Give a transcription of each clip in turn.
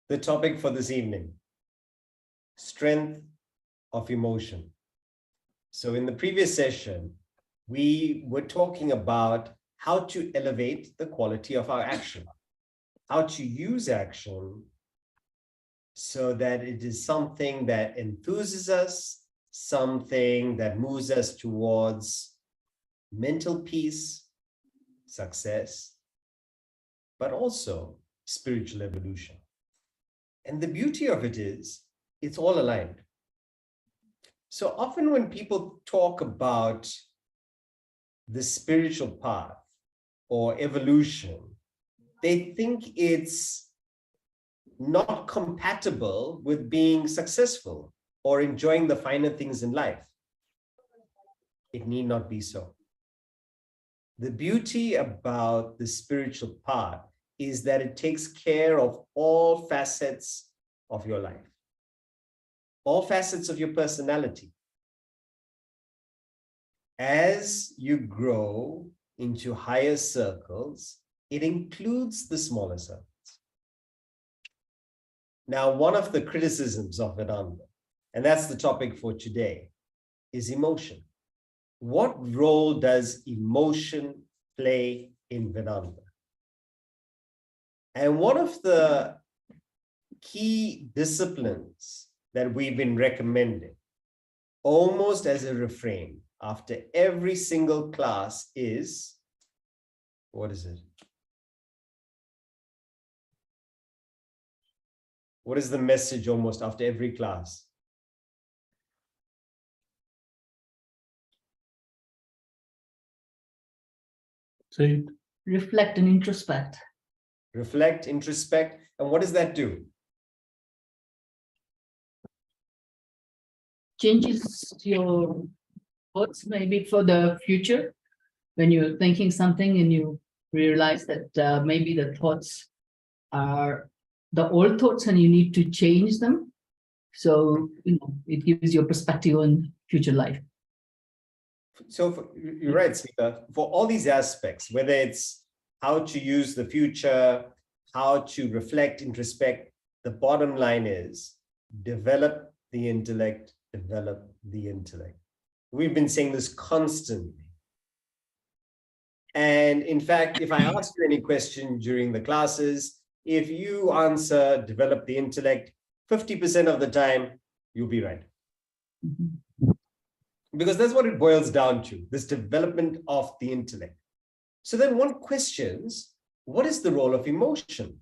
The topic for this evening, strength of emotion. So in the previous session, we were talking about how to elevate the quality of our action, how to use action so that it is something that enthuses us, something that moves us towards mental peace, success, but also spiritual evolution. And the beauty of it is, it's all aligned. So often when people talk about the spiritual path or evolution, they think it's not compatible with being successful or enjoying the finer things in life. It need not be so. The beauty about the spiritual path is that it takes care of all facets of your life, all facets of your personality. As you grow into higher circles, it includes the smaller circles. Now, one of the criticisms of Vedanta, and that's the topic for today, is emotion. What role does emotion play in Vedanta? And one of the key disciplines that we've been recommending, almost as a refrain after every single class, is, what is it? What is the message almost after every class? Say it. Reflect and introspect. Reflect, introspect. And what does that do? Changes your thoughts maybe for the future. When you're thinking something and you realize that maybe the thoughts are the old thoughts and you need to change them. So, it gives you a perspective on future life. So you're right, Smita. For all these aspects, whether it's how to use the future, how to reflect, introspect, the bottom line is develop the intellect, develop the intellect. We've been saying this constantly. And in fact, if I ask you any question during the classes, if you answer develop the intellect, 50% of the time, you'll be right. Mm-hmm. Because that's what it boils down to, this development of the intellect. So then one questions, what is the role of emotion?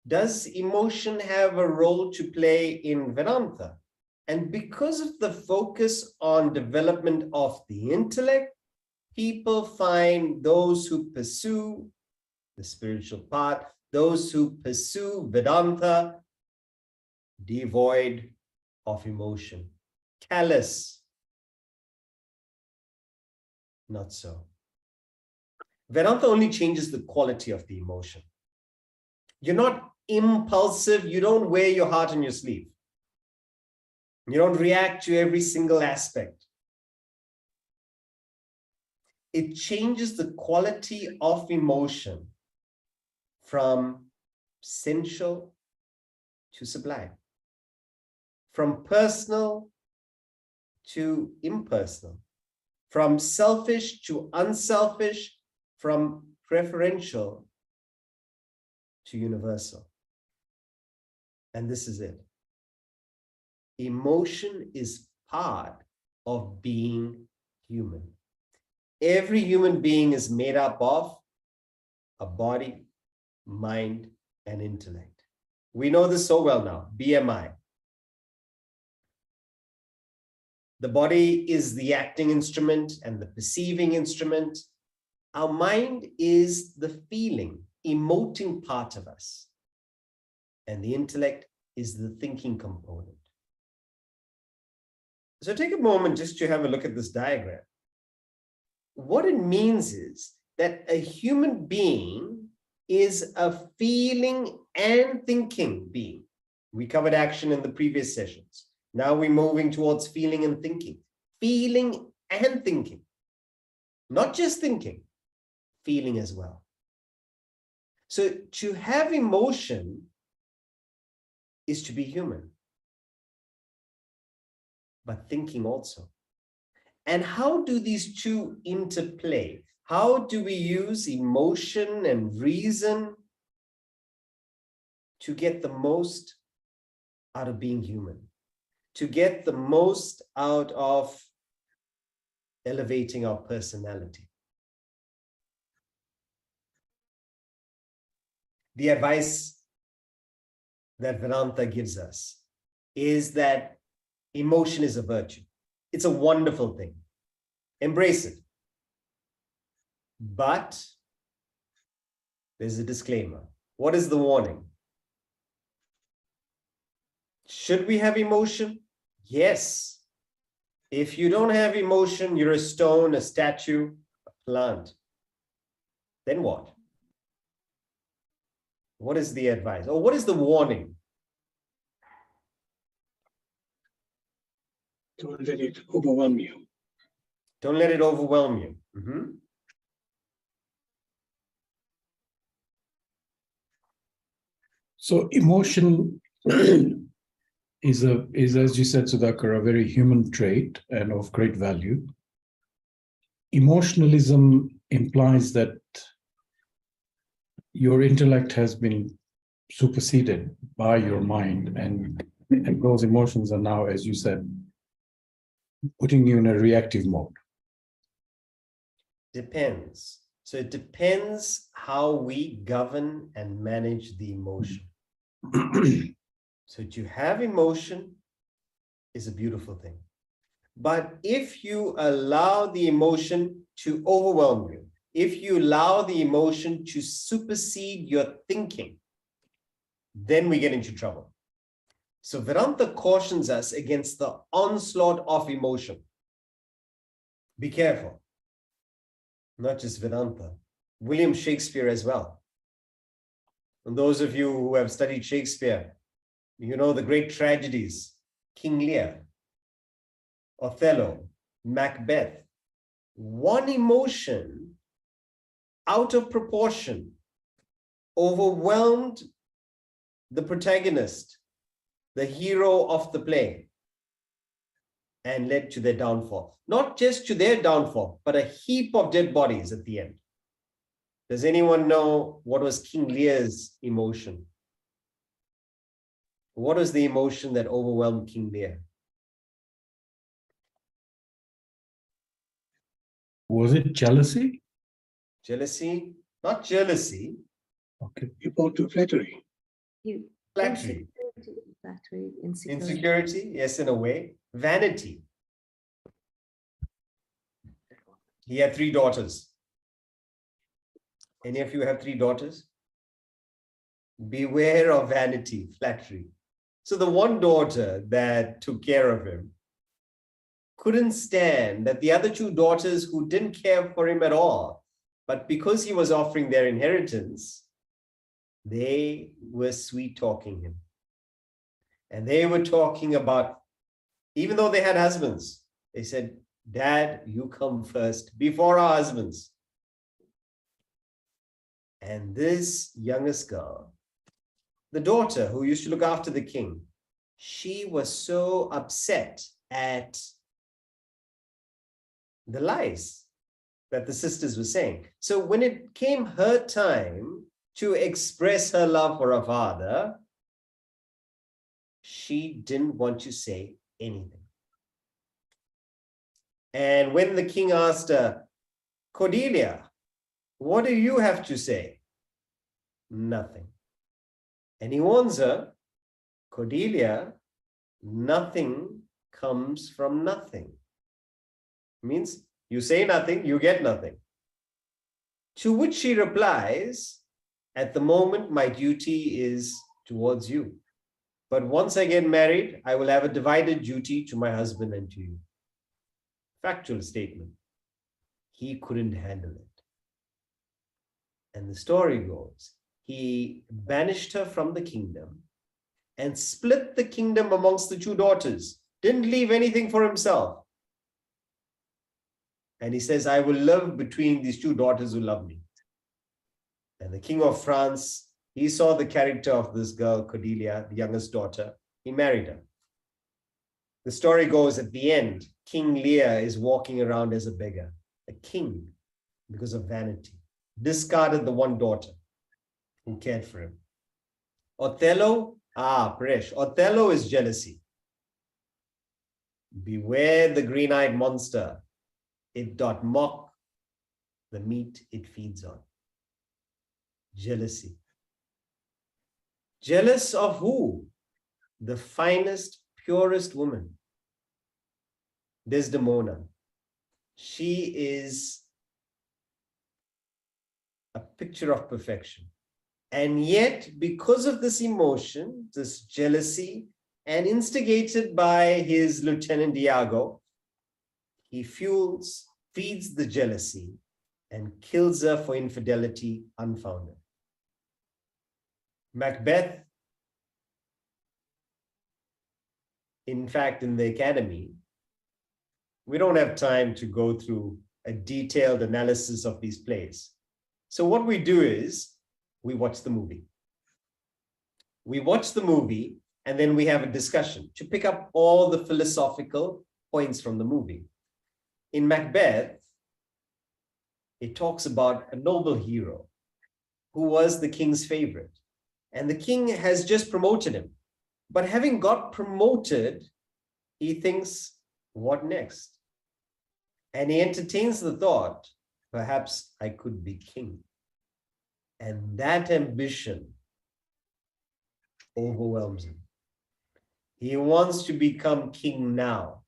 Does emotion have a role to play in Vedanta? And because of the focus on development of the intellect, people find those who pursue the spiritual path, those who pursue Vedanta, devoid of emotion. Callous. Not so. Vedanta only changes the quality of the emotion. You're not impulsive. You don't wear your heart on your sleeve. You don't react to every single aspect. It changes the quality of emotion from sensual to sublime, from personal to impersonal, from selfish to unselfish, from preferential to universal. And this is it. Emotion is part of being human. Every human being is made up of a body, mind, and intellect. We know this so well now, BMI. The body is the acting instrument and the perceiving instrument. Our mind is the feeling, emoting part of us. And the intellect is the thinking component. So take a moment just to have a look at this diagram. What it means is that a human being is a feeling and thinking being. We covered action in the previous sessions. Now we're moving towards feeling and thinking. Feeling and thinking. Not just thinking, feeling as well. So to have emotion is to be human, but thinking also. And how do these two interplay? How do we use emotion and reason to get the most out of being human, to get the most out of elevating our personality? The advice that Vedanta gives us is that emotion is a virtue. It's a wonderful thing. Embrace it. But there's a disclaimer. What is the warning? Should we have emotion? Yes. If you don't have emotion, you're a stone, a statue, a plant. Then what? What is the advice? Or what is the warning? Don't let it overwhelm you. Don't let it overwhelm you. So emotion is, as you said, Sudhakar, a very human trait and of great value. Emotionalism implies that your intellect has been superseded by your mind, and those emotions are now, as you said, putting you in a reactive mode. Depends. So it depends how we govern and manage the emotion. So to have emotion is a beautiful thing. But if you allow the emotion to overwhelm you, if you allow the emotion to supersede your thinking, then we get into trouble. So Vedanta cautions us against the onslaught of emotion. Be careful. Not just Vedanta, William Shakespeare as well. And those of you who have studied Shakespeare, you know the great tragedies, King Lear, Othello, Macbeth. One emotion out of proportion overwhelmed the protagonist, the hero of the play, and led to their downfall. Not just to their downfall, but a heap of dead bodies at the end. Does anyone know what was King Lear's emotion? What was the emotion that overwhelmed King Lear? Was it jealousy? Jealousy? Not jealousy. Okay. You brought to flattery. Flattery. Flattery, insecurity. Insecurity, yes, in a way. Vanity. He had 3 daughters. Any of you have 3 daughters? Beware of vanity, flattery. So the one daughter that took care of him couldn't stand that the other 2 daughters who didn't care for him at all, but because he was offering their inheritance, they were sweet-talking him. And they were talking about, even though they had husbands, they said, Dad, you come first before our husbands. And this youngest girl, the daughter who used to look after the king, she was so upset at the lies that the sisters were saying. So when it came her time to express her love for her father, she didn't want to say anything. And when the king asked her, Cordelia, what do you have to say? Nothing. And he warns her, Cordelia, nothing comes from nothing. Means you say nothing, you get nothing. To which she replies, at the moment, my duty is towards you. But once I get married, I will have a divided duty to my husband and to you. Factual statement. He couldn't handle it. And the story goes, he banished her from the kingdom and split the kingdom amongst the 2 daughters. Didn't leave anything for himself. And he says, I will live between these 2 daughters who love me. And the king of France, he saw the character of this girl, Cordelia, the youngest daughter. He married her. The story goes at the end, King Lear is walking around as a beggar, a king, because of vanity, discarded the one daughter who cared for him. Othello, Presh, Othello is jealousy. Beware the green-eyed monster. It doth mock the meat it feeds on. Jealousy. Jealous of who? The finest, purest woman. Desdemona. She is a picture of perfection. And yet, because of this emotion, this jealousy, and instigated by his lieutenant Iago, he feeds the jealousy and kills her for infidelity unfounded. Macbeth, in fact, in the academy, we don't have time to go through a detailed analysis of these plays. So what we do is we watch the movie. We watch the movie and then we have a discussion to pick up all the philosophical points from the movie. In Macbeth, it talks about a noble hero who was the king's favorite. And the king has just promoted him. But having got promoted, he thinks, what next? And he entertains the thought, perhaps I could be king. And that ambition overwhelms him. He wants to become king now.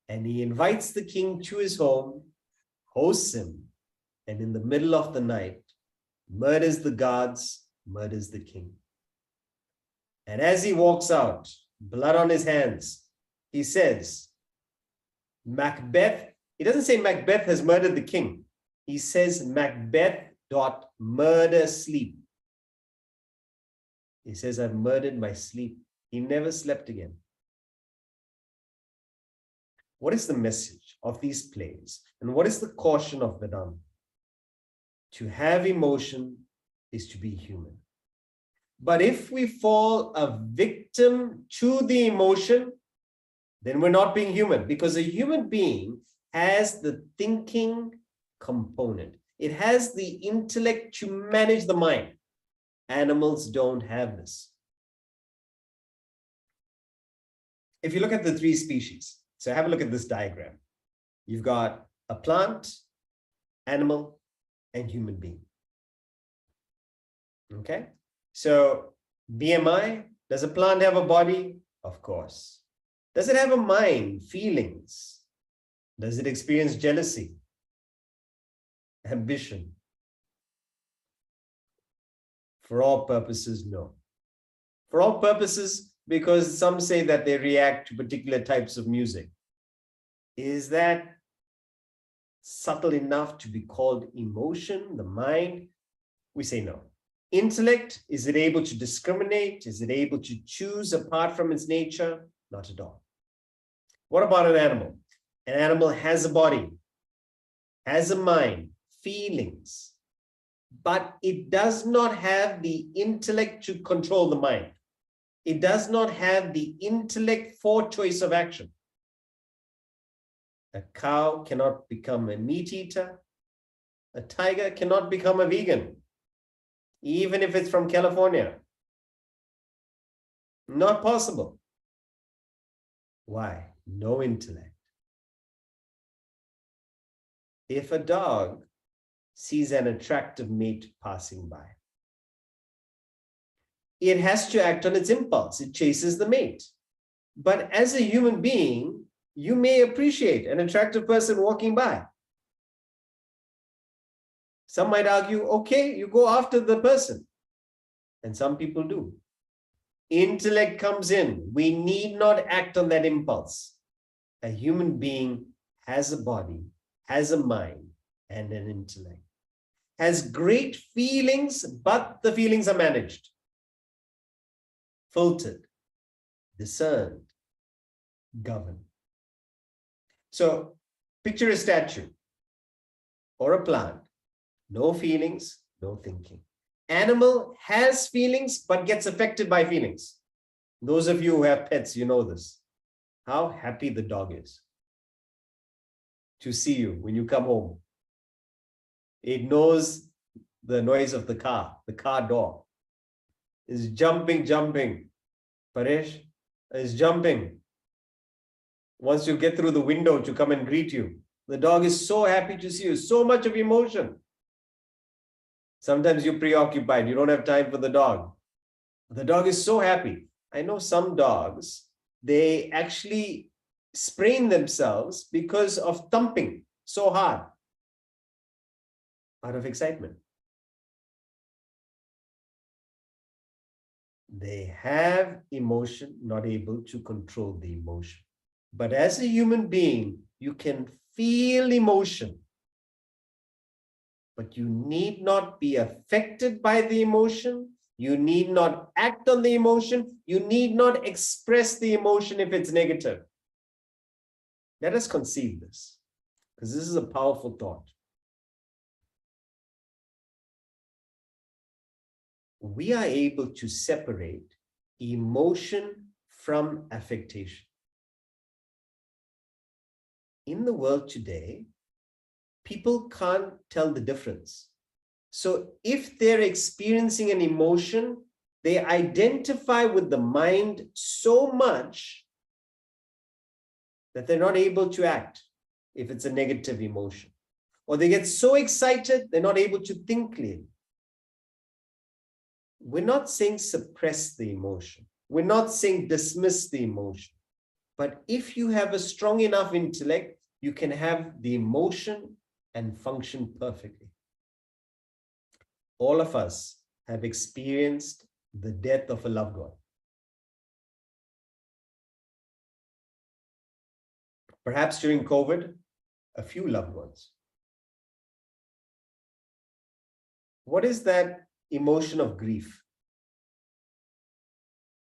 And he invites the king to his home, hosts him, and in the middle of the night, murders the guards, murders the king. And as he walks out, blood on his hands, he says, Macbeth, he doesn't say Macbeth has murdered the king. He says Macbeth doth murder sleep. He says, I've murdered my sleep. He never slept again. What is the message of these plays? And what is the caution of Vedanta? To have emotion is to be human. But if we fall a victim to the emotion, then we're not being human, because a human being has the thinking component. It has the intellect to manage the mind. Animals don't have this. If you look at the three species, so have a look at this diagram. You've got a plant, animal, and human being. Okay? So BMI, does a plant have a body? Of course. Does it have a mind, feelings? Does it experience jealousy, ambition? For all purposes, no. For all purposes, because some say that they react to particular types of music. Is that subtle enough to be called emotion, the mind? We say no. Intellect, is it able to discriminate? Is it able to choose apart from its nature? Not at all. What about an animal? An animal has a body, has a mind, feelings, but it does not have the intellect to control the mind. It does not have the intellect for choice of action. A cow cannot become a meat eater. A tiger cannot become a vegan, even if it's from California. Not possible. Why? No intellect. If a dog sees an attractive mate passing by, it has to act on its impulse. It chases the mate. But as a human being, you may appreciate an attractive person walking by. Some might argue, okay, you go after the person. And some people do. Intellect comes in. We need not act on that impulse. A human being has a body, has a mind, and an intellect. Has great feelings, but the feelings are managed, filtered, discerned, governed. So picture a statue or a plant, no feelings, no thinking. animal has feelings but gets affected by feelings. Those of you who have pets, you know this. How happy the dog is to see you when you come home. It knows the noise of the car door is jumping. Paresh is jumping. Wants to get through the window to come and greet you. The dog is so happy to see you, so much of emotion. Sometimes you're preoccupied, you don't have time for the dog. The dog is so happy. I know some dogs, they actually sprain themselves because of thumping so hard out of excitement. They have emotion, not able to control the emotion. But as a human being, you can feel emotion. But you need not be affected by the emotion. You need not act on the emotion. You need not express the emotion if it's negative. Let us conceive this, because this is a powerful thought. We are able to separate emotion from affectation. In the world today, people can't tell the difference. So if they're experiencing an emotion, they identify with the mind so much that they're not able to act if it's a negative emotion. Or they get so excited, they're not able to think clearly. We're not saying suppress the emotion. We're not saying dismiss the emotion. But if you have a strong enough intellect, you can have the emotion and function perfectly. All of us have experienced the death of a loved one. Perhaps during COVID, a few loved ones. What is that emotion of grief?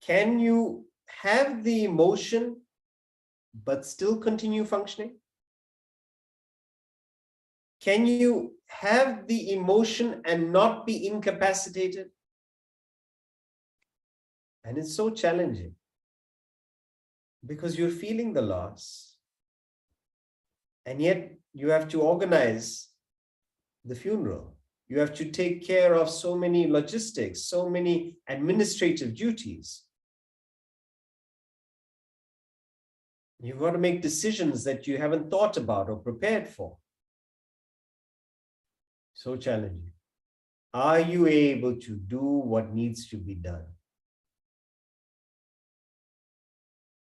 Can you have the emotion but still continue functioning? Can you have the emotion and not be incapacitated? And it's so challenging because you're feeling the loss, and yet you have to organize the funeral. You have to take care of so many logistics, so many administrative duties. You've got to make decisions that you haven't thought about or prepared for. So challenging. Are you able to do what needs to be done?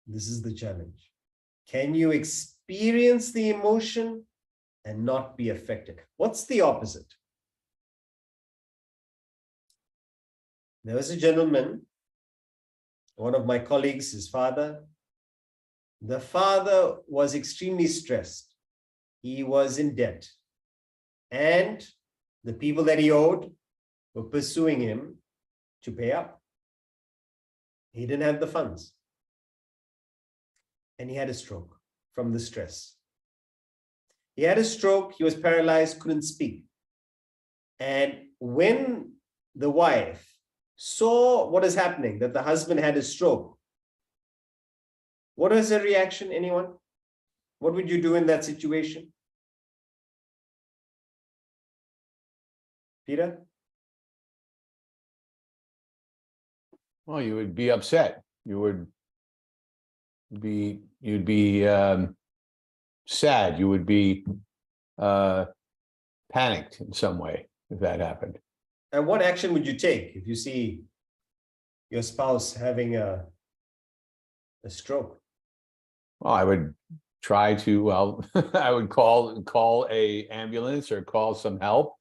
This is the challenge. Can you experience the emotion and not be affected? What's the opposite? There was a gentleman, one of my colleagues, his father. The father was extremely stressed. He was in debt. And the people that he owed were pursuing him to pay up. He didn't have the funds. And he had a stroke from the stress. He had a stroke, he was paralyzed, couldn't speak. And when the wife saw what is happening, that the husband had a stroke, what was her reaction, anyone? What would you do in that situation? Peter? Well, you would be upset. You'd be sad. You would be panicked in some way if that happened. And what action would you take if you see your spouse having a stroke? Well, I would try to, well, I would call a ambulance or call some help,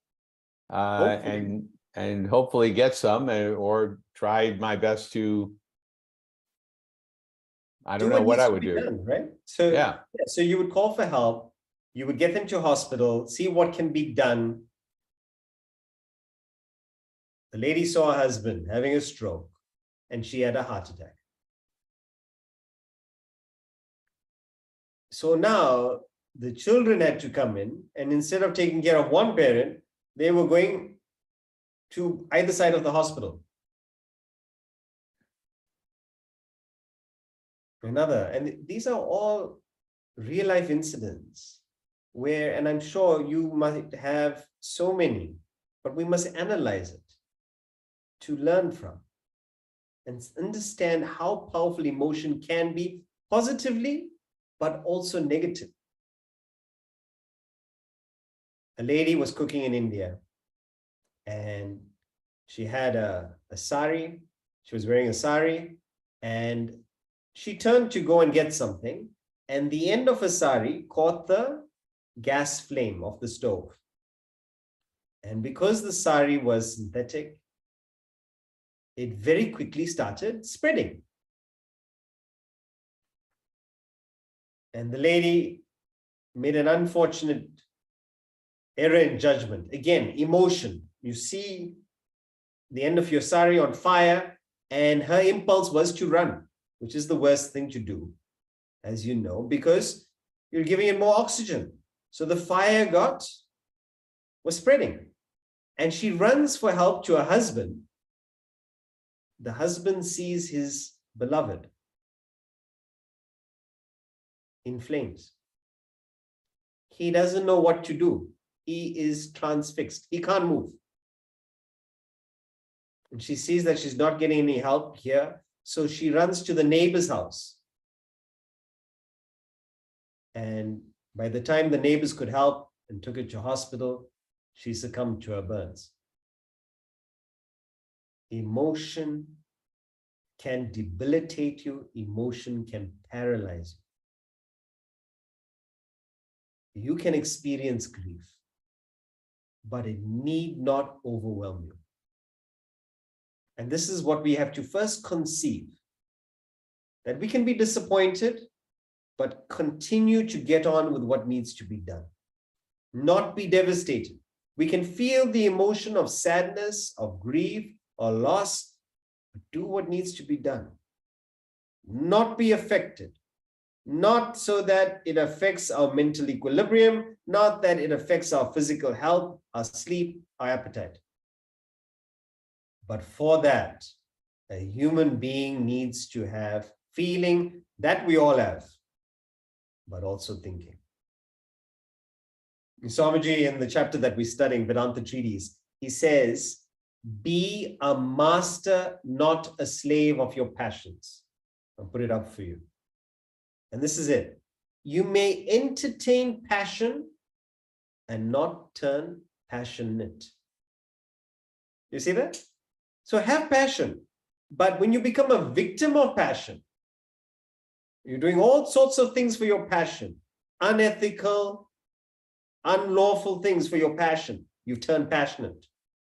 and hopefully get some, or try my best to, I don't know what I would do. Done, right? So Yeah. So you would call for help, you would get them to hospital, see what can be done. The lady saw her husband having a stroke and she had a heart attack. So now the children had to come in, and instead of taking care of one parent, they were going to either side of the hospital. Another, and these are all real life incidents where, and I'm sure you might have so many, but we must analyze it to learn from and understand how powerful emotion can be positively, but also negative. A lady was cooking in India and she had a sari. She was wearing a sari and she turned to go and get something, and the end of her sari caught the gas flame of the stove. And because the sari was synthetic, it very quickly started spreading. And the lady made an unfortunate error in judgment. Again, emotion. You see the end of your sari on fire, and her impulse was to run, which is the worst thing to do, as you know, because you're giving it more oxygen. So the fire was spreading. And she runs for help to her husband. The husband sees his beloved in flames. He doesn't know what to do. He is transfixed. He can't move. And she sees that she's not getting any help here. So she runs to the neighbor's house. And by the time the neighbors could help and took her to hospital, she succumbed to her burns. Emotion can debilitate you. Emotion can paralyze you. You can experience grief, but it need not overwhelm you. And this is what we have to first conceive, that we can be disappointed, but continue to get on with what needs to be done. Not be devastated. We can feel the emotion of sadness, of grief, or loss, but do what needs to be done. Not be affected. Not so that it affects our mental equilibrium, not that it affects our physical health, our sleep, our appetite. But for that, a human being needs to have feeling that we all have, but also thinking. Swamiji, in the chapter that we're studying, Vedanta Treatise, he says, be a master, not a slave of your passions. I'll put it up for you. And this is it. You may entertain passion and not turn passionate. You see that? So have passion, but when you become a victim of passion, you're doing all sorts of things for your passion, unethical, unlawful things for your passion, you've turned passionate.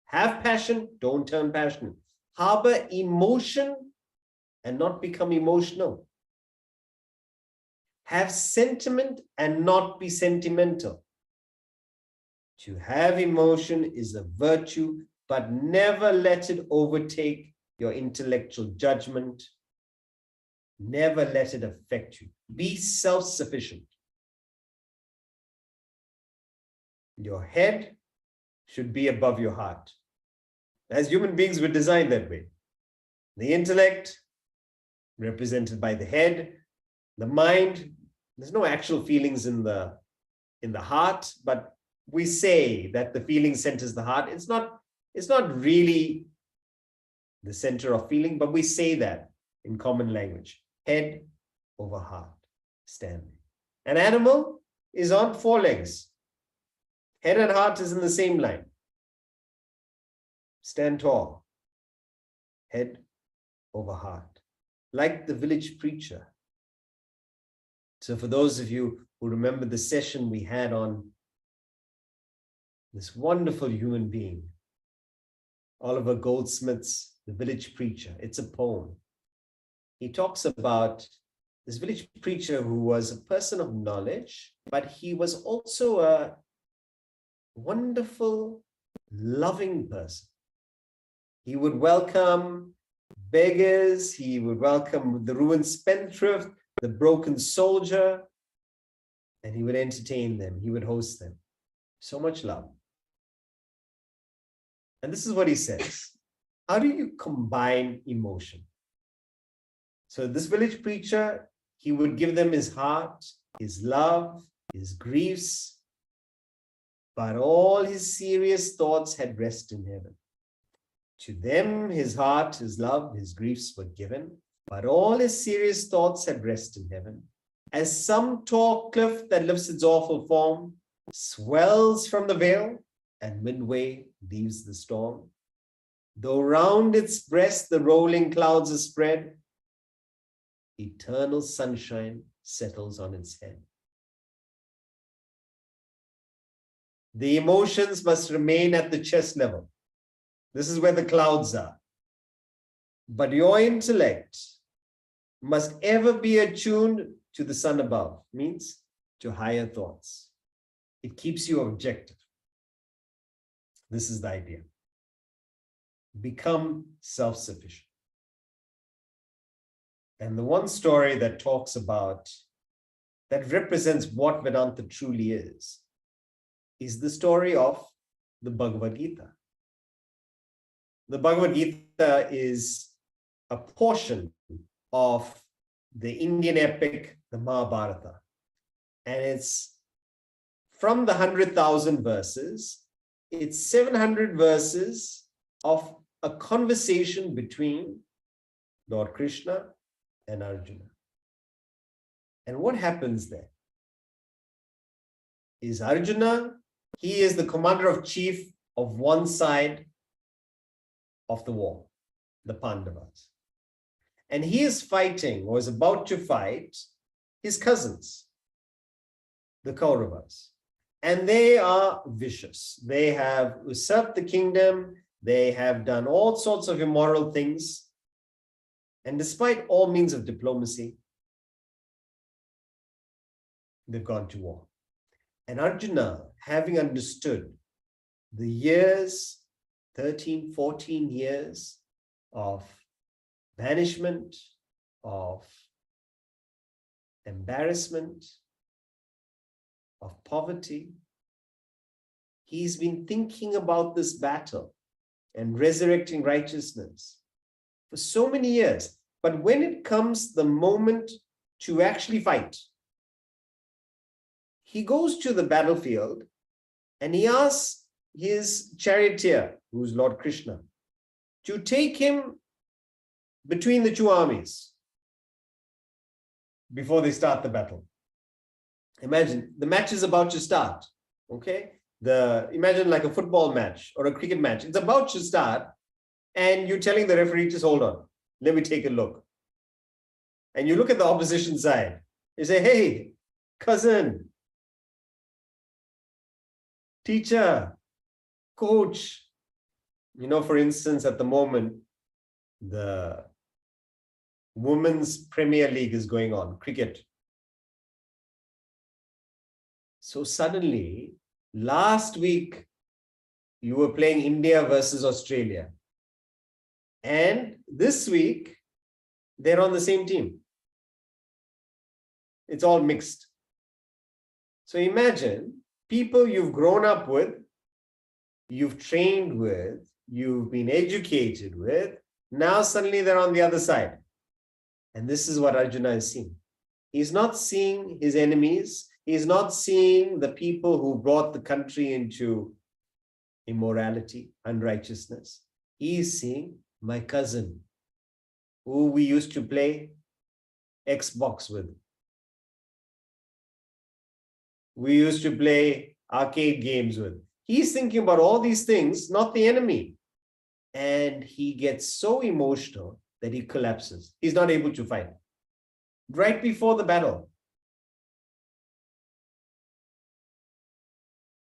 Have passion, don't turn passionate. Harbor emotion and not become emotional. Have sentiment and not be sentimental. To have emotion is a virtue, but never let it overtake your intellectual judgment. Never let it affect you. Be self-sufficient. Your head should be above your heart. As human beings, we're designed that way. The intellect, represented by the head, the mind, there's no actual feelings in the heart, but we say that the feeling centers the heart. It's not really the center of feeling, but we say that in common language. Head over heart, standing. An animal is on 4 legs. Head and heart is in the same line. Stand tall. Head over heart. Like the village preacher. So for those of you who remember the session we had on this wonderful human being, Oliver Goldsmith's The Village Preacher. It's a poem. He talks about this village preacher who was a person of knowledge, but he was also a wonderful, loving person. He would welcome beggars, he would welcome the ruined spendthrift, the broken soldier, and he would entertain them, he would host them. So much love. And this is what he says. How do you combine emotion? So this village preacher, he would give them his heart, his love, his griefs, but all his serious thoughts had rest in heaven. To them, his heart, his love, his griefs were given, but all his serious thoughts had rest in heaven. As some tall cliff that lifts its awful form, swells from the vale, and midway leaves the storm, though round its breast the rolling clouds are spread, eternal sunshine settles on its head. The emotions must remain at the chest level. This is where the clouds are. But your intellect must ever be attuned to the sun above, means to higher thoughts. It keeps you objective. This is the idea. Become self-sufficient. And the one story that talks about, that represents what Vedanta truly is the story of the Bhagavad Gita. The Bhagavad Gita is a portion of the Indian epic, the Mahabharata. And it's from the 100,000 verses, it's 700 verses of a conversation between Lord Krishna and Arjuna. And what happens there is Arjuna, he is the commander of chief of one side of the war, the Pandavas. And he is fighting, or is about to fight, his cousins, the Kauravas. And they are vicious. They have usurped the kingdom. They have done all sorts of immoral things. And despite all means of diplomacy, they've gone to war. And Arjuna, having understood the years, 13, 14 years of banishment, of embarrassment, of poverty, he's been thinking about this battle and resurrecting righteousness for so many years. But when it comes the moment to actually fight, he goes to the battlefield and he asks his charioteer, who's Lord Krishna, to take him between the two armies before they start the battle. Imagine the match is about to start. Okay, imagine like a football match or a cricket match. It's about to start, and you're telling the referee, just hold on, let me take a look. And you look at the opposition side. You say, hey, cousin, teacher, coach. You know, for instance, at the moment, the Women's Premier League is going on, cricket. So suddenly, last week, you were playing India versus Australia. And this week, they're on the same team. It's all mixed. So imagine people you've grown up with, you've trained with, you've been educated with, now suddenly they're on the other side. And this is what Arjuna is seeing. He's not seeing his enemies. He's not seeing the people who brought the country into immorality, unrighteousness. He is seeing my cousin, who we used to play Xbox with. We used to play arcade games with. He's thinking about all these things, not the enemy. And he gets so emotional that he collapses. He's not able to fight. Right before the battle.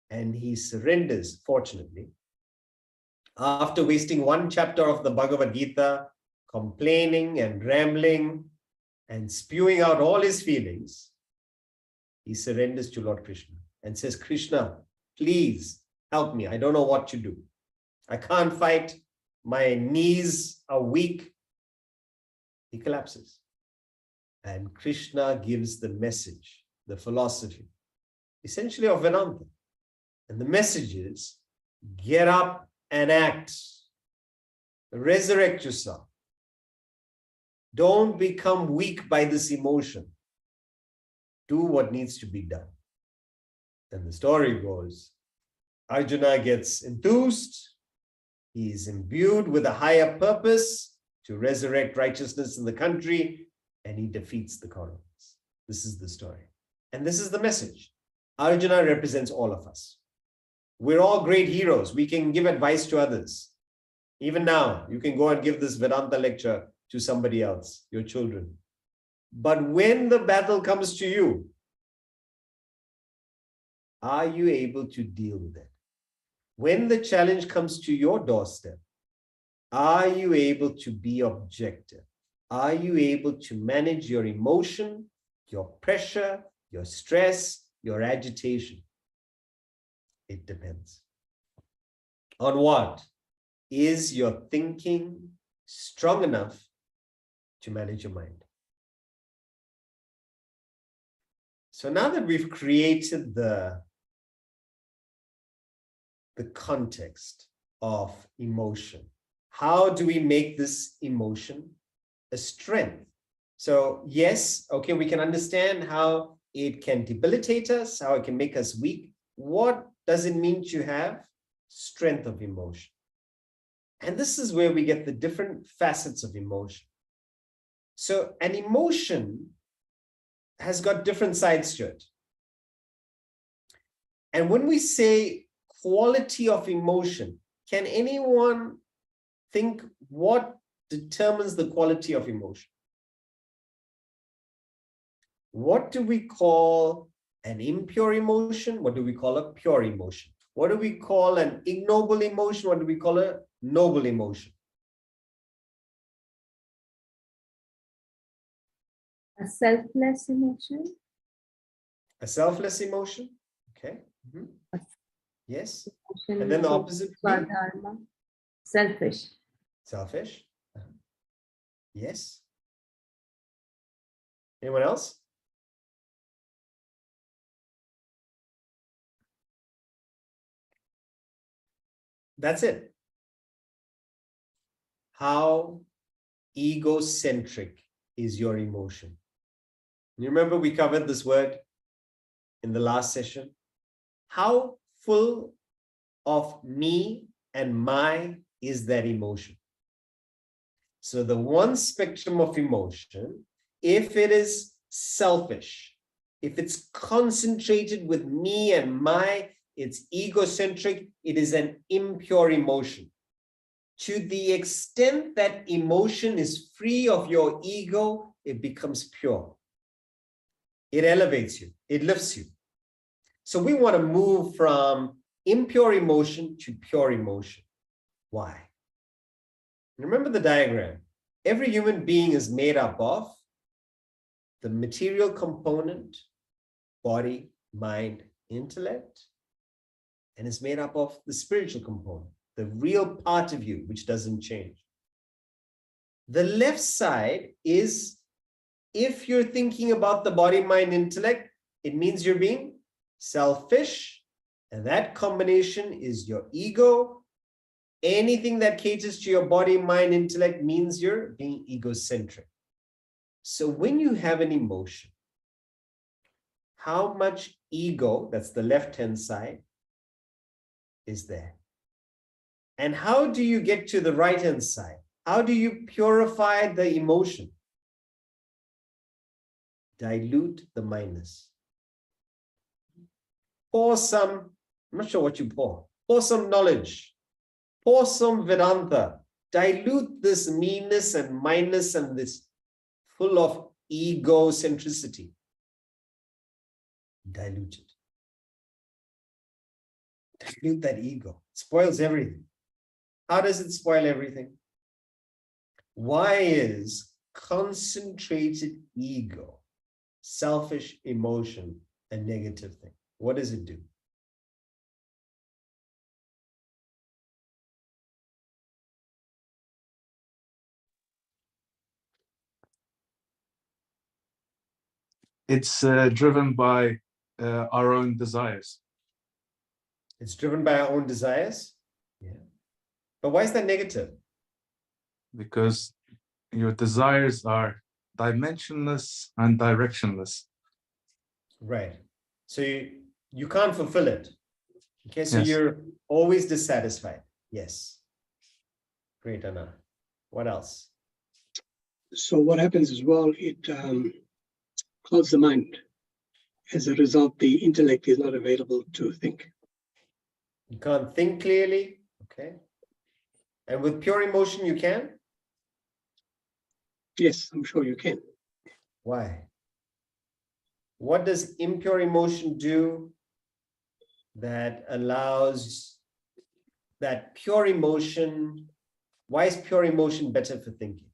And he surrenders, fortunately. After wasting one chapter of the Bhagavad Gita, complaining and rambling and spewing out all his feelings, he surrenders to Lord Krishna and says, Krishna, please help me. I don't know what to do. I can't fight. My knees are weak. He collapses. And Krishna gives the message, the philosophy, essentially of Vedanta. And the message is, get up and act. Resurrect yourself. Don't become weak by this emotion. Do what needs to be done. And the story goes, Arjuna gets enthused. He is imbued with a higher purpose to resurrect righteousness in the country, and he defeats the Kauravas. This is the story. And this is the message. Arjuna represents all of us. We're all great heroes. We can give advice to others. Even now, you can go and give this Vedanta lecture to somebody else, your children. But when the battle comes to you, are you able to deal with it? When the challenge comes to your doorstep, are you able to be objective? Are you able to manage your emotion, your pressure, your stress, your agitation? It depends. On what? Is your thinking strong enough to manage your mind? So now that we've created the context of emotion, how do we make this emotion a strength? So yes, okay, we can understand how it can debilitate us, how it can make us weak. What does it mean to have strength of emotion? And this is where we get the different facets of emotion. So an emotion has got different sides to it. And when we say quality of emotion, can anyone think what determines the quality of emotion? What do we call an impure emotion? What do we call a pure emotion? What do we call an ignoble emotion? What do we call a noble emotion? A selfless emotion. A selfless emotion? Okay. Yes. Emotion And then the which is opposite? Swadharma. Selfish. Selfish. Yes. Anyone else? That's it. How egocentric is your emotion? You remember we covered this word in the last session? How full of me and my is that emotion? So the one spectrum of emotion, if it is selfish, if it's concentrated with me and my, it's egocentric, it is an impure emotion. To the extent that emotion is free of your ego, it becomes pure. It elevates you, it lifts you. So we want to move from impure emotion to pure emotion. Why? Remember the diagram. Every human being is made up of the material component, body, mind, intellect, and is made up of the spiritual component, the real part of you, which doesn't change. The left side is, if you're thinking about the body, mind, intellect, it means you're being selfish, and that combination is your ego. Anything that caters to your body, mind, intellect means you're being egocentric. So when you have an emotion, how much ego, that's the left-hand side, is there? And how do you get to the right-hand side? How do you purify the emotion? Dilute the minus. Pour some, I'm not sure what you pour some knowledge, pour some Vedanta, dilute this meanness and minus and this full of egocentricity. Dilute it. Dilute that ego. It spoils everything. How does it spoil everything? Why is concentrated ego, selfish emotion, a negative thing? What does it do? It's driven by our own desires. It's driven by our own desires. Yeah. But why is that negative? Because your desires are dimensionless and directionless. Right. So you can't fulfill it. Okay, so Yes. you're always dissatisfied. Yes. Great, Anna. What else? So what happens as well, it clouds the mind. As a result, the intellect is not available to think. You can't think clearly. Okay. And with pure emotion, you can? Yes, I'm sure you can. Why? What does impure emotion do that allows that pure emotion? Why is pure emotion better for thinking?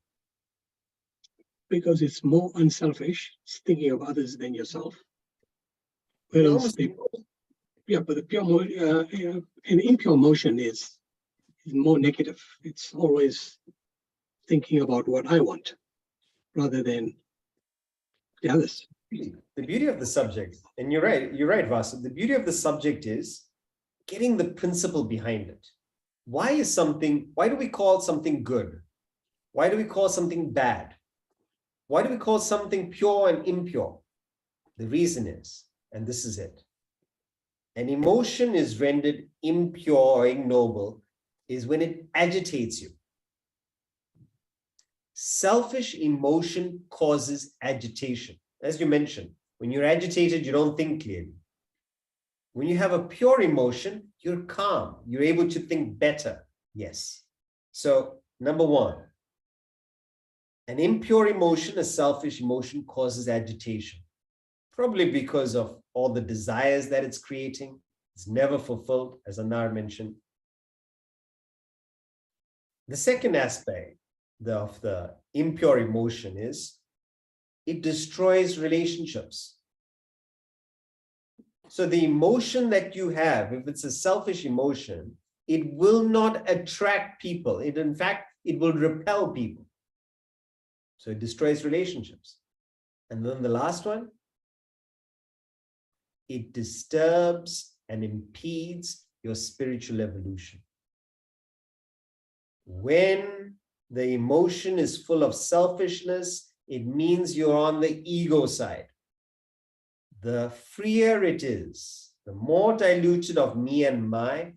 Because it's more unselfish, it's thinking of others than yourself. It Whereas almost- but the an impure motion is more negative. It's always thinking about what I want rather than the others. The beauty of the subject, and you're right, Vasu. The beauty of the subject is getting the principle behind it. Why do we call something good? Why do we call something bad? Why do we call something pure and impure? The reason is, and this is it, an emotion is rendered impure or ignoble is when it agitates you. Selfish emotion causes agitation. As you mentioned, when you're agitated, you don't think clearly. When you have a pure emotion, you're calm. You're able to think better. Yes. So, number one, an impure emotion, a selfish emotion, causes agitation. Probably because of all the desires that it's creating. It's never fulfilled, as Anar mentioned. The second aspect of the impure emotion is it destroys relationships. So the emotion that you have, if it's a selfish emotion, it will not attract people. In fact, it will repel people. So it destroys relationships. And then the last one, it disturbs and impedes your spiritual evolution. When the emotion is full of selfishness, it means you're on the ego side. The freer it is, the more diluted of me and my,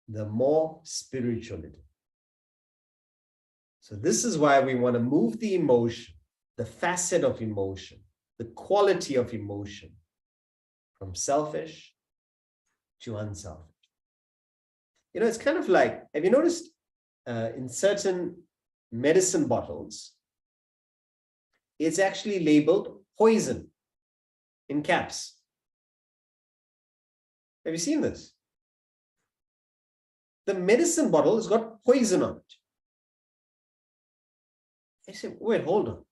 the more spiritual it is. So this is why we want to move the emotion, the facet of emotion, the quality of emotion from selfish to unselfish. You know, it's kind of like, have you noticed in certain medicine bottles, it's actually labeled poison in caps. Have you seen this? The medicine bottle has got poison on it. I said, wait, hold on.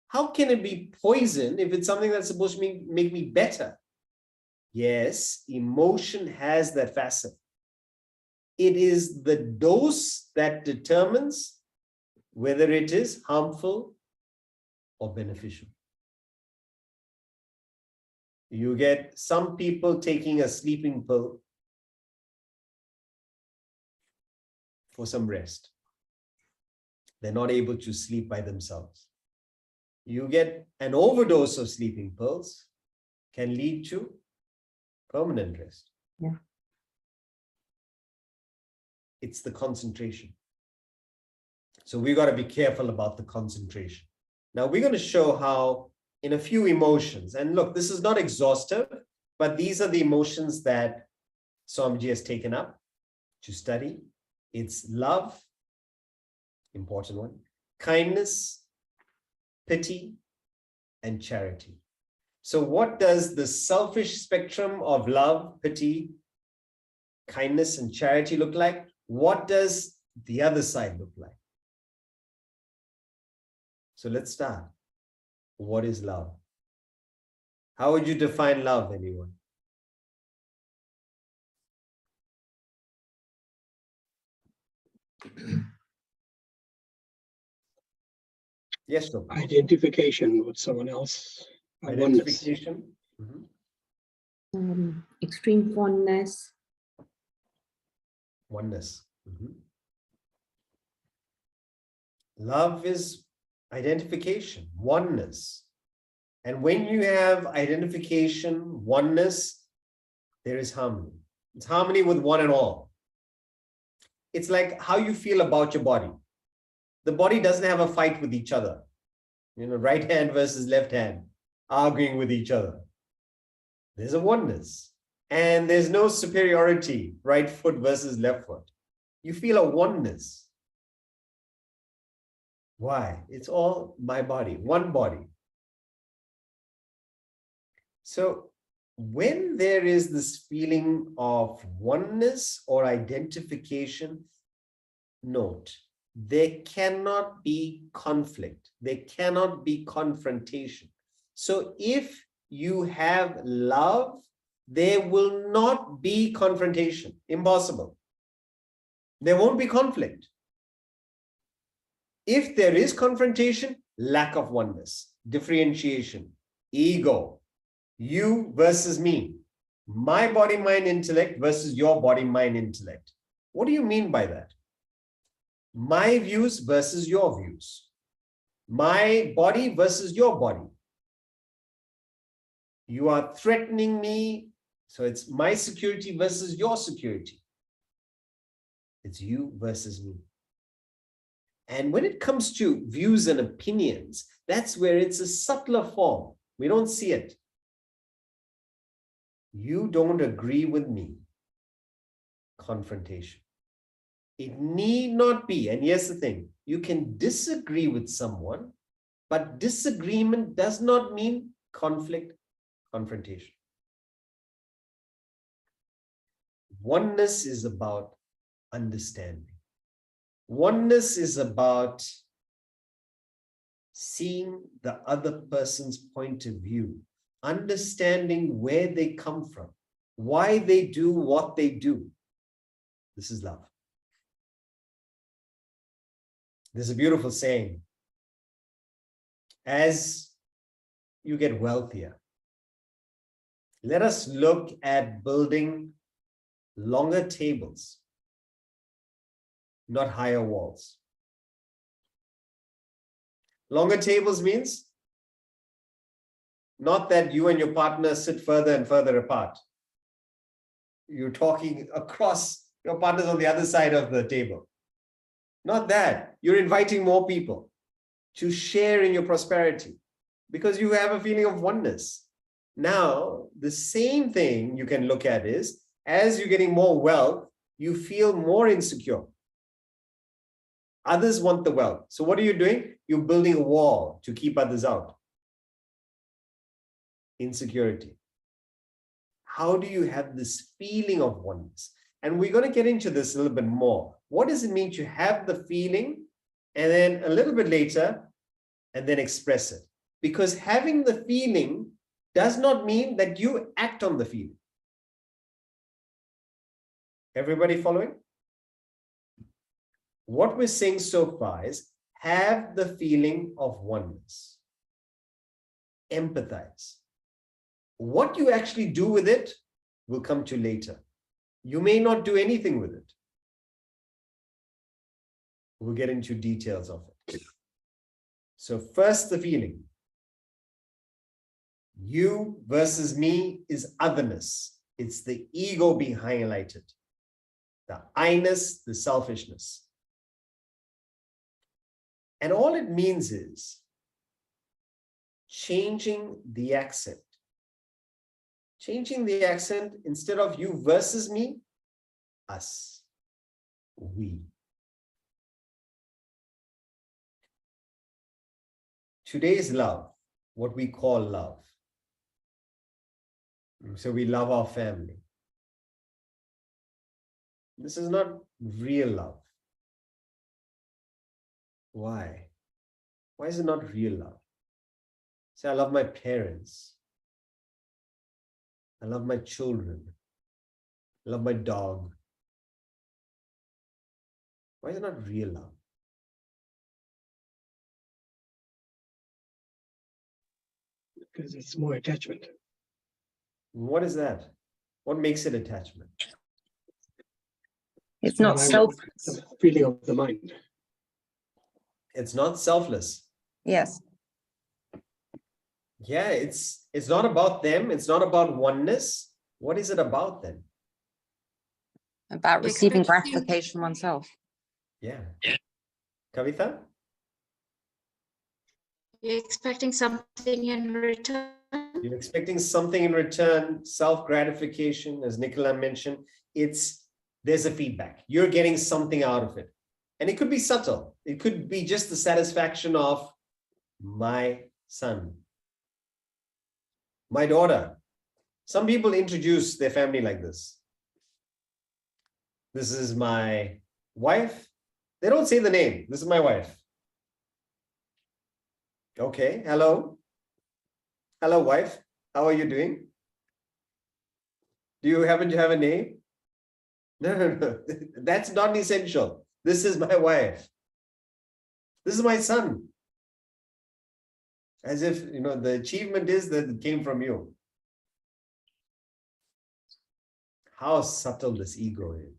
How can it be poison if it's something that's supposed to make me better? Yes, emotion has that facet. It is the dose that determines whether it is harmful or beneficial. You get some people taking a sleeping pill for some rest. They're not able to sleep by themselves. You get an overdose of sleeping pills can lead to permanent rest. Yeah. It's the concentration. So we've got to be careful about the concentration. Now we're going to show how in a few emotions, and look, this is not exhaustive, but these are the emotions that Swamiji has taken up to study. It's love, important one, kindness, pity, and charity. So what does the selfish spectrum of love, pity, kindness, and charity look like? What does the other side look like? So let's start. What is love? How would you define love, anyone? Yes, no. Identification with someone else. Oneness. Identification. Extreme fondness. Oneness. Love is identification, oneness. And when you have identification, oneness, there is harmony. It's harmony with one and all. It's like how you feel about your body. The body doesn't have a fight with each other. Right hand versus left hand, arguing with each other. There's a oneness. And there's no superiority, right foot versus left foot. You feel a oneness. Why? It's all my body, one body. So when there is this feeling of oneness or identification, note, there cannot be conflict. There cannot be confrontation. So if you have love, there will not be confrontation. Impossible. There won't be conflict. If there is confrontation, lack of oneness, differentiation, ego, you versus me, my body, mind, intellect versus your body, mind, intellect. What do you mean by that? My views versus your views. My body versus your body. You are threatening me, so it's my security versus your security. It's you versus me. And when it comes to views and opinions, that's where it's a subtler form. We don't see it. You don't agree with me. Confrontation. It need not be. And here's the thing, you can disagree with someone, but disagreement does not mean conflict, confrontation. Oneness is about understanding. Oneness is about seeing the other person's point of view, understanding where they come from, why they do what they do. This is love. There's a beautiful saying. As you get wealthier, let us look at building longer tables, not higher walls. Longer tables means not that you and your partner sit further and further apart. You're talking across, your partner's on the other side of the table. Not that. You're inviting more people to share in your prosperity because you have a feeling of oneness. Now, the same thing you can look at is, as you're getting more wealth, you feel more insecure. Others want the wealth. So what are you doing? You're building a wall to keep others out. Insecurity. How do you have this feeling of oneness? And we're going to get into this a little bit more. What does it mean to have the feeling and then a little bit later and then express it? Because having the feeling does not mean that you act on the feeling. Everybody following? What we're saying so far is have the feeling of oneness. Empathize. What you actually do with it will come to later. You may not do anything with it. We'll get into details of it. So first, the feeling. You versus me is otherness. It's the ego being highlighted. The I-ness, the selfishness. And all it means is changing the accent. Changing the accent, instead of you versus me, us, we. Today's love, what we call love. So we love our family. This is not real love. Why? Why is it not real love? Say, I love my parents. I love my children. I love my dog. Why is it not real love? Because it's more attachment. What is that? What makes it attachment? It's not self. The feeling of the mind. It's not selfless. Yes. Yeah, it's not about them. It's not about oneness. What is it about then? About receiving Expecting- gratification oneself. Yeah. Kavitha? You're expecting something in return. You're expecting something in return, self-gratification, as Nicola mentioned. There's a feedback. You're getting something out of it. And it could be subtle. It could be just the satisfaction of my son, my daughter. Some people introduce their family like this. This is my wife. They don't say the name. This is my wife. Okay, hello. Hello, wife. How are you doing? Do you happen to have a name? No. That's not essential. This is my wife. This is my son. As if, the achievement is that it came from you. How subtle this ego is.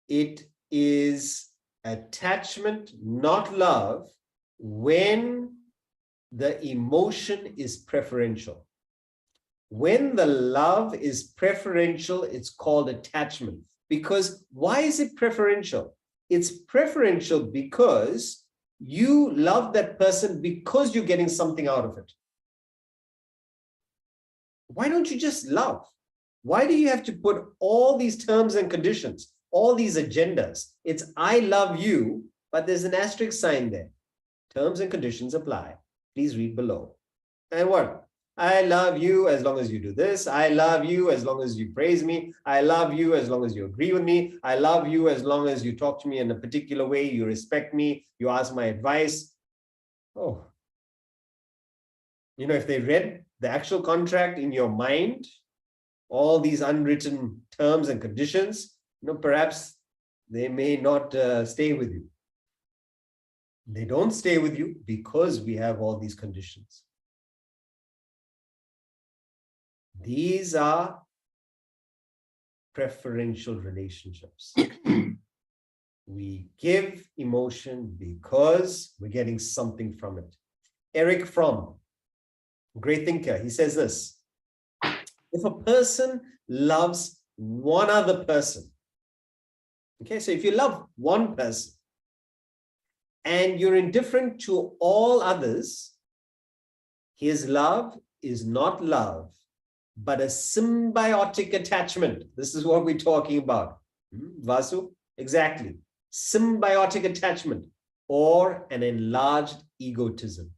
It is attachment, not love, when the emotion is preferential. When the love is preferential, it's called attachment. Because why is it preferential? It's preferential because you love that person because you're getting something out of it. Why don't you just love? Why do you have to put all these terms and conditions, all these agendas? It's I love you, but there's an asterisk sign there. Terms and conditions apply. Please read below. And what? I love you as long as you do this. I love you as long as you praise me. I love you as long as you agree with me. I love you as long as you talk to me in a particular way. You respect me. You ask my advice. Oh. If they read the actual contract in your mind, all these unwritten terms and conditions, perhaps they may not stay with you. They don't stay with you because we have all these conditions. These are preferential relationships. We give emotion because we're getting something from it. Eric Fromm, great thinker, he says this: if a person loves one other person, okay, so if you love one person and you're indifferent to all others, his love is not love, but a symbiotic attachment. This is what we're talking about. Vasu? Exactly. Symbiotic attachment or an enlarged egotism.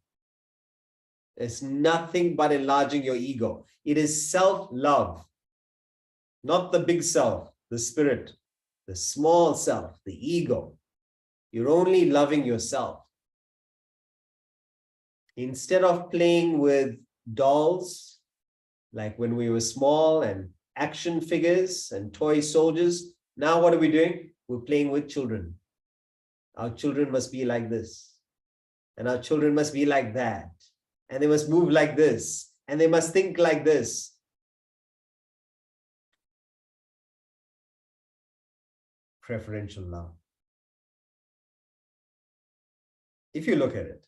It's nothing but enlarging your ego. It is self-love, not the big self, the spirit, the small self, the ego. You're only loving yourself. Instead of playing with dolls, like when we were small, and action figures and toy soldiers, now what are we doing? We're playing with children. Our children must be like this, and our children must be like that, and they must move like this, and they must think like this. Preferential love. If you look at it,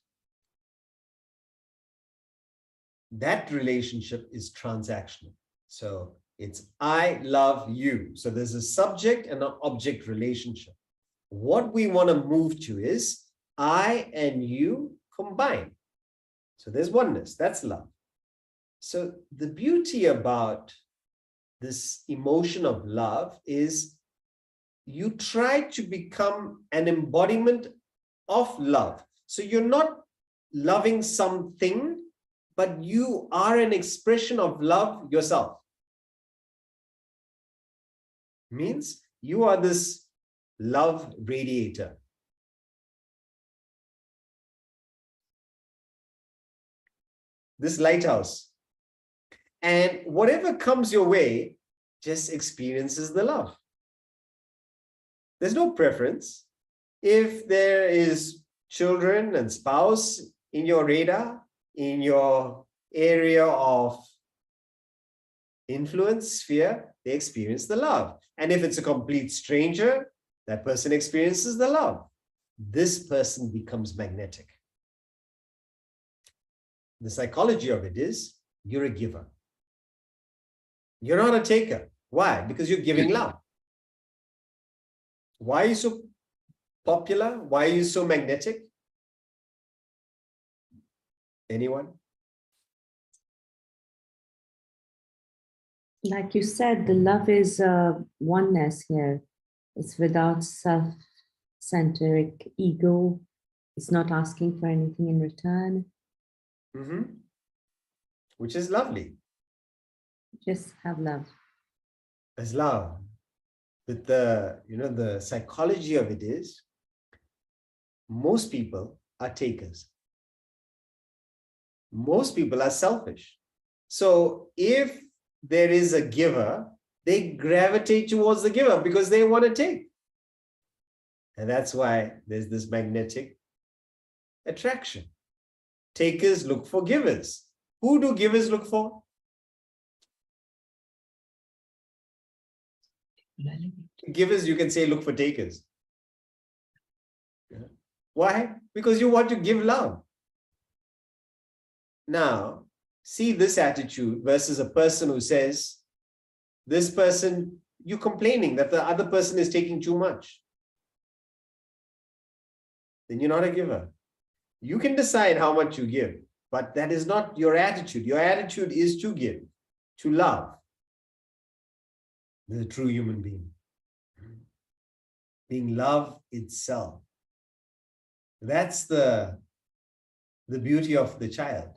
that relationship is transactional. So it's I love you. So there's a subject and an object relationship. What we want to move to is I and you combine. So there's oneness, that's love. So the beauty about this emotion of love is you try to become an embodiment of love. So you're not loving something, but you are an expression of love yourself. Means you are this love radiator. This lighthouse. And whatever comes your way just experiences the love. There's no preference. If there is children and spouse in your radar, in your area of influence sphere, they experience the love. And if it's a complete stranger, That person experiences the love. This person becomes magnetic. The psychology of it is you're a giver. You're not a taker. Why? Because you're giving love. Why are you so popular? Why are you so magnetic? Anyone? Like you said, the love is oneness here. It's without self-centric ego. It's not asking for anything in return. Which is lovely. Just have love. As love. But the psychology of it is most people are takers. Most people are selfish. So if there is a giver, they gravitate towards the giver because they want to take. And that's why there's this magnetic attraction. Takers look for givers. Who do givers look for? Givers, you can say, look for takers. Yeah. Why? Because you want to give love. Now, see this attitude versus a person who says, this person, you're complaining that the other person is taking too much. Then you're not a giver. You can decide how much you give, but that is not your attitude. Your attitude is to give, to love. The true human being. Being love itself. That's the beauty of the child.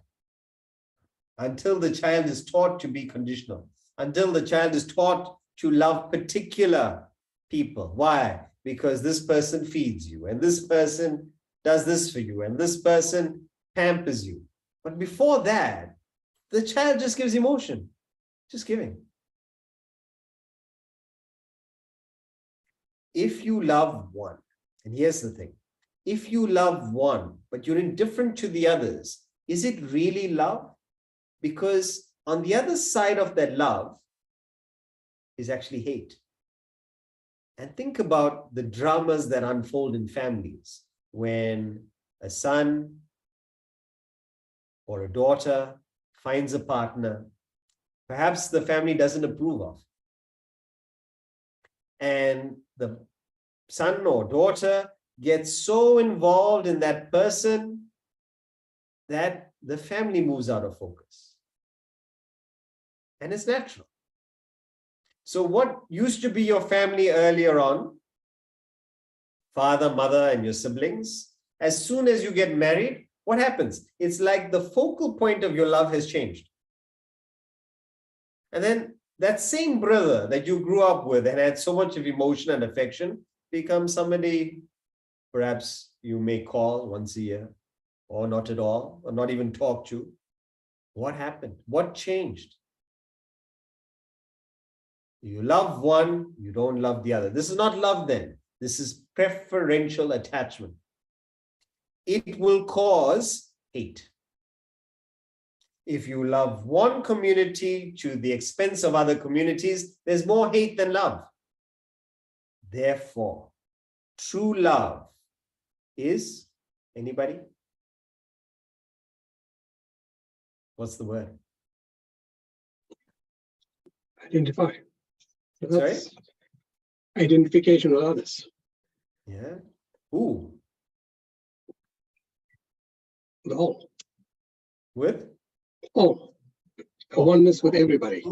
Until the child is taught to be conditional, until the child is taught to love particular people. Why? Because this person feeds you, and this person does this for you, and this person pampers you. But before that, the child just gives emotion, just giving. If you love one, and here's the thing, if you love one, but you're indifferent to the others, is it really love? Because on the other side of that love is actually hate. And think about the dramas that unfold in families when a son or a daughter finds a partner, perhaps the family doesn't approve of. And the son or daughter gets so involved in that person that the family moves out of focus. And it's natural. So what used to be your family earlier on, father, mother, and your siblings, as soon as you get married, what happens? It's like the focal point of your love has changed. And then that same brother that you grew up with and had so much of emotion and affection becomes somebody perhaps you may call once a year, or not at all, or not even talk to. What happened? What changed? You love one, you don't love the other. This is not love then. This is preferential attachment. It will cause hate. If you love one community to the expense of other communities, there's more hate than love. Therefore, true love is, anybody? What's the word? Identify. Sorry? That's identification with others. Yeah. Who? The whole. With? All. A oneness with everybody.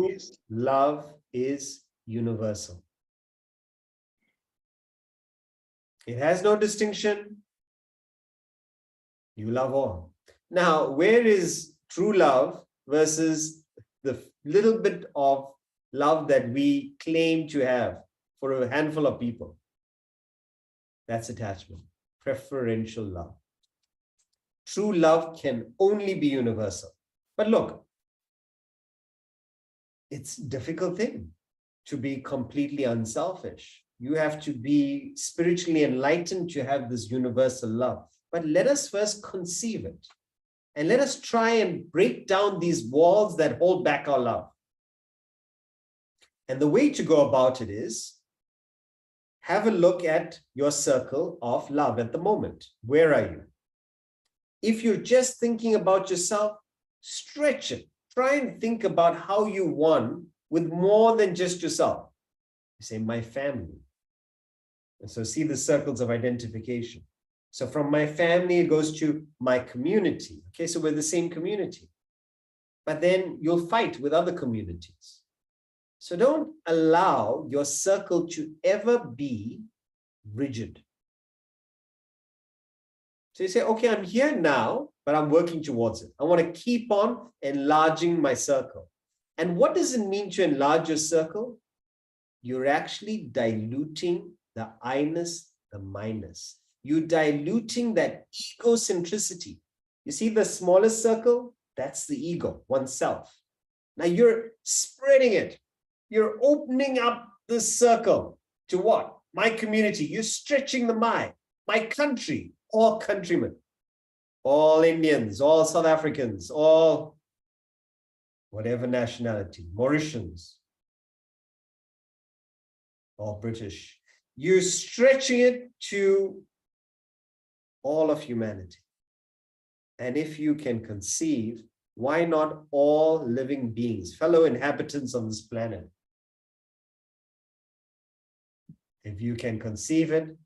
Love is universal. It has no distinction. You love all. Now, where is true love versus the little bit of love that we claim to have for a handful of people? That's attachment, preferential love. True love can only be universal. But look, it's a difficult thing to be completely unselfish. You have to be spiritually enlightened to have this universal love. But let us first conceive it. And let us try and break down these walls that hold back our love. And the way to go about it is have a look at your circle of love at the moment. Where are you? If you're just thinking about yourself, stretch it. Try and think about how you won with more than just yourself. You say, my family. And so see the circles of identification. So from my family, it goes to my community. Okay, so we're the same community. But then you'll fight with other communities. So don't allow your circle to ever be rigid. So you say, okay, I'm here now, but I'm working towards it. I want to keep on enlarging my circle. And what does it mean to enlarge your circle? You're actually diluting the I-ness, the minus. You're diluting that egocentricity. You see the smallest circle? That's the ego, oneself. Now you're spreading it. You're opening up the circle to what? My community. You're stretching the my country, all countrymen, all Indians, all South Africans, all whatever nationality, Mauritians, all British. You're stretching it to all of humanity. And if you can conceive, why not all living beings, fellow inhabitants of this planet? If you can conceive it,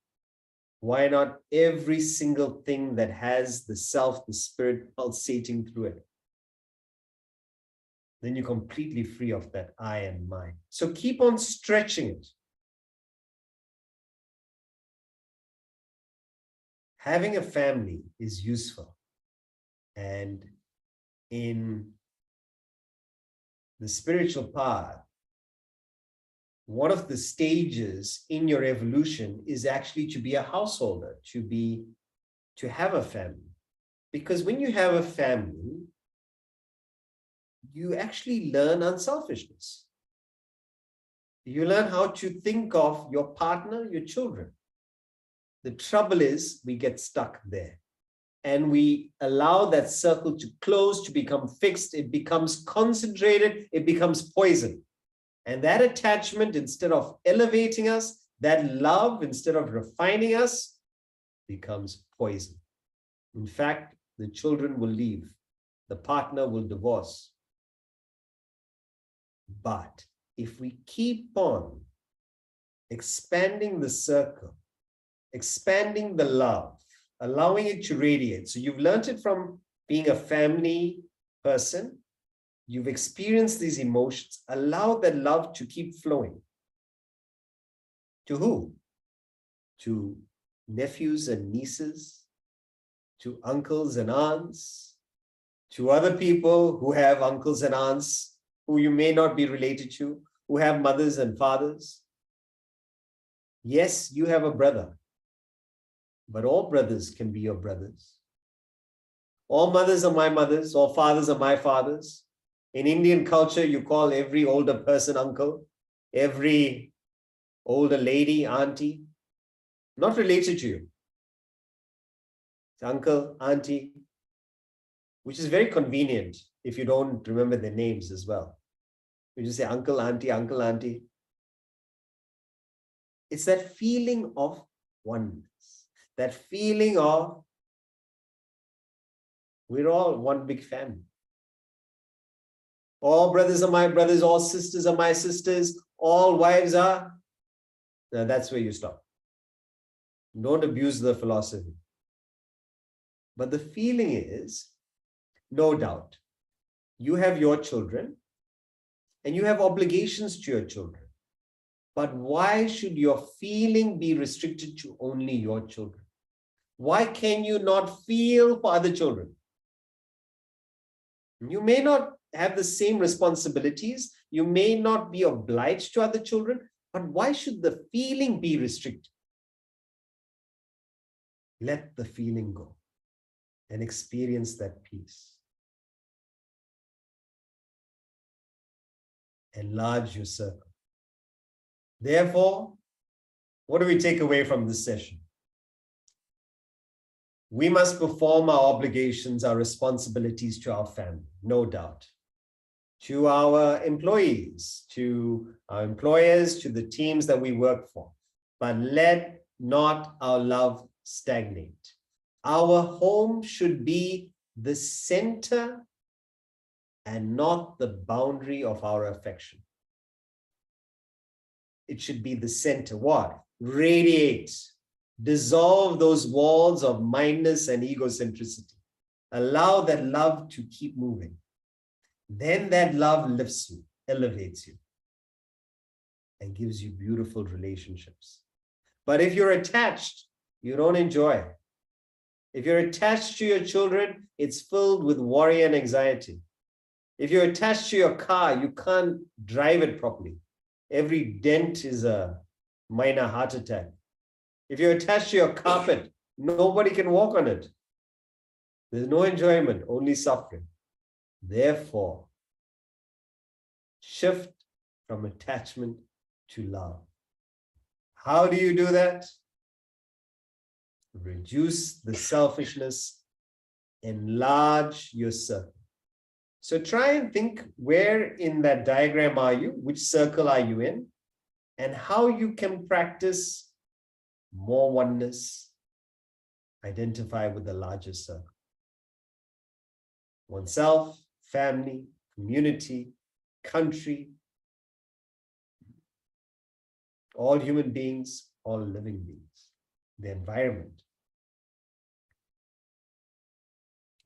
why not every single thing that has the self, the spirit pulsating through it? Then you're completely free of that I and mine. So keep on stretching it. Having a family is useful. And in the spiritual path, one of the stages in your evolution is actually to be a householder, to have a family. Because when you have a family, you actually learn unselfishness. You learn how to think of your partner, your children. The trouble is we get stuck there. And we allow that circle to close, to become fixed. It becomes concentrated. It becomes poison. And that attachment, instead of elevating us, that love, instead of refining us, becomes poison. In fact, the children will leave. The partner will divorce. But if we keep on expanding the circle, expanding the love, allowing it to radiate. So you've learned it from being a family person. You've experienced these emotions. Allow that love to keep flowing. To who? To nephews and nieces, to uncles and aunts, to other people who have uncles and aunts who you may not be related to, who have mothers and fathers. Yes, you have a brother. But all brothers can be your brothers. All mothers are my mothers, all fathers are my fathers. In Indian culture, you call every older person uncle, every older lady, auntie, not related to you. It's uncle, auntie, which is very convenient if you don't remember their names as well. You just say uncle, auntie, uncle, auntie. It's that feeling of oneness. That feeling of we're all one big family. All brothers are my brothers, all sisters are my sisters, all wives are. Now that's where you stop. Don't abuse the philosophy. But the feeling is, no doubt, you have your children and you have obligations to your children. But why should your feeling be restricted to only your children? Why can you not feel for other children? You may not have the same responsibilities. You may not be obliged to other children, but why should the feeling be restricted? Let the feeling go and experience that peace. Enlarge your circle. Therefore, what do we take away from this session? We must perform our obligations, our responsibilities to our family, no doubt. To our employees, to our employers, to the teams that we work for. but let not our love stagnate. Our home should be the center and not the boundary of our affection. It should be the center. What? Radiate. Dissolve those walls of mindness and egocentricity. Allow that love to keep moving. Then that love lifts you, elevates you, and gives you beautiful relationships. But if you're attached, you don't enjoy. If you're attached to your children, it's filled with worry and anxiety. If you're attached to your car, you can't drive it properly. Every dent is a minor heart attack. If you're attached to your carpet, nobody can walk on it. There's no enjoyment, only suffering. Therefore, shift from attachment to love. How do you do that? Reduce the selfishness, enlarge your circle. So try and think, where in that diagram are you? Which circle are you in? And how you can practice more oneness, identify with the larger circle. Oneself, family, community, country, all human beings, all living beings, the environment.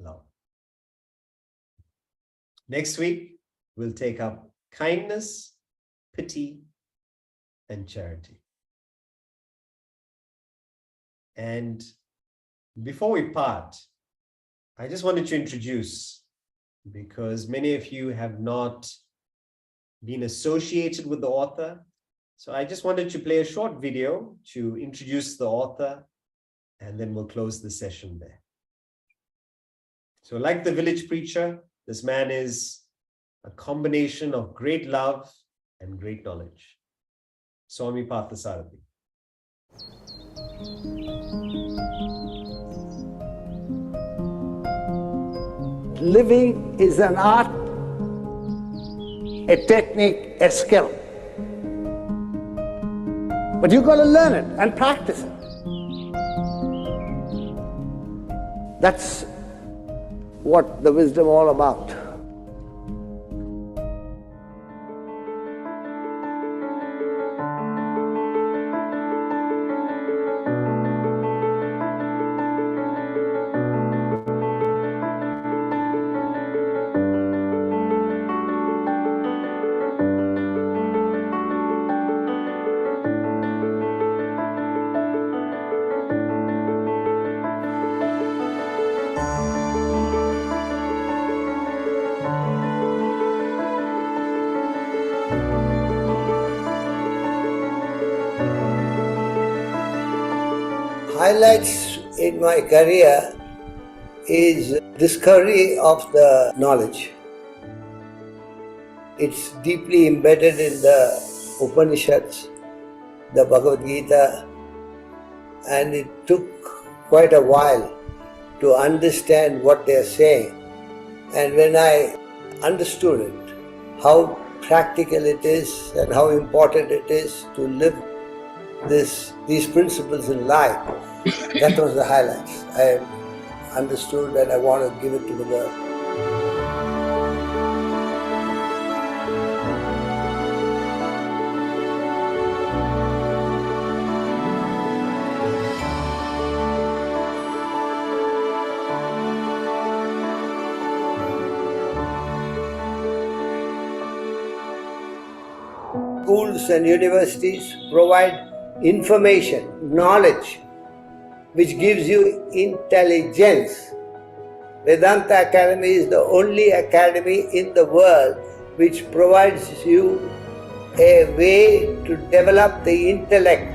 Love. Next week, we'll take up kindness, pity, and charity. And before we part, I just wanted to introduce, because many of you have not been associated with the author. So I just wanted to play a short video to introduce the author, and then we'll close the session there. So like the village preacher, this man is a combination of great love and great knowledge. Swami Parthasarathy. Living is an art, a technique, a skill. But you've got to learn it and practice it. That's what the wisdom all about. Highlights in my career is discovery of the knowledge. It's deeply embedded in the Upanishads, the Bhagavad Gita, and it took quite a while to understand what they're saying. And when I understood it, how practical it is and how important it is to live these principles in life, that was the highlights. I understood and I want to give it to the world. Schools and universities provide information, knowledge, which gives you intelligence. Vedanta Academy is the only academy in the world which provides you a way to develop the intellect.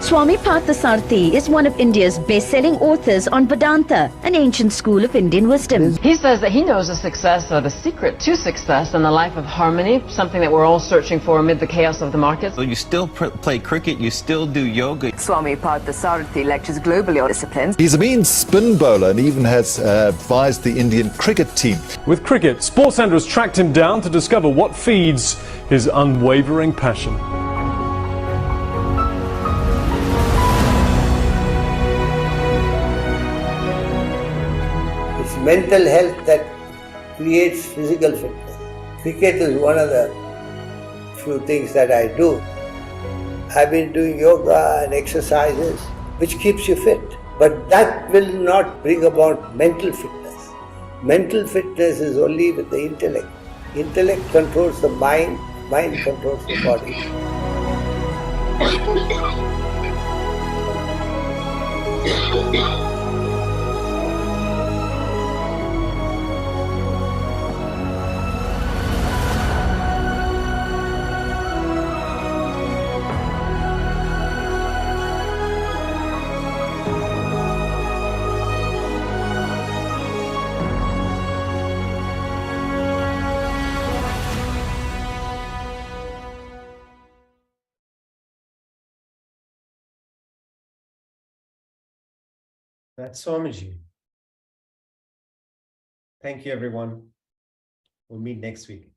Swami Parthasarathy is one of India's best-selling authors on Vedanta, an ancient school of Indian wisdom. He says that he knows the success or the secret to success in the life of harmony, something that we're all searching for amid the chaos of the markets. So you still play cricket, you still do yoga. Swami Parthasarathy lectures globally on disciplines. He's a mean spin bowler and even has advised the Indian cricket team. With cricket, SportsCenter has tracked him down to discover what feeds his unwavering passion. Mental health that creates physical fitness. Cricket is one of the few things that I do. I've been doing yoga and exercises which keeps you fit, but that will not bring about mental fitness. Mental fitness is only with the intellect. Intellect controls the mind, mind controls the body. That's Swamiji. Thank you, everyone. We'll meet next week.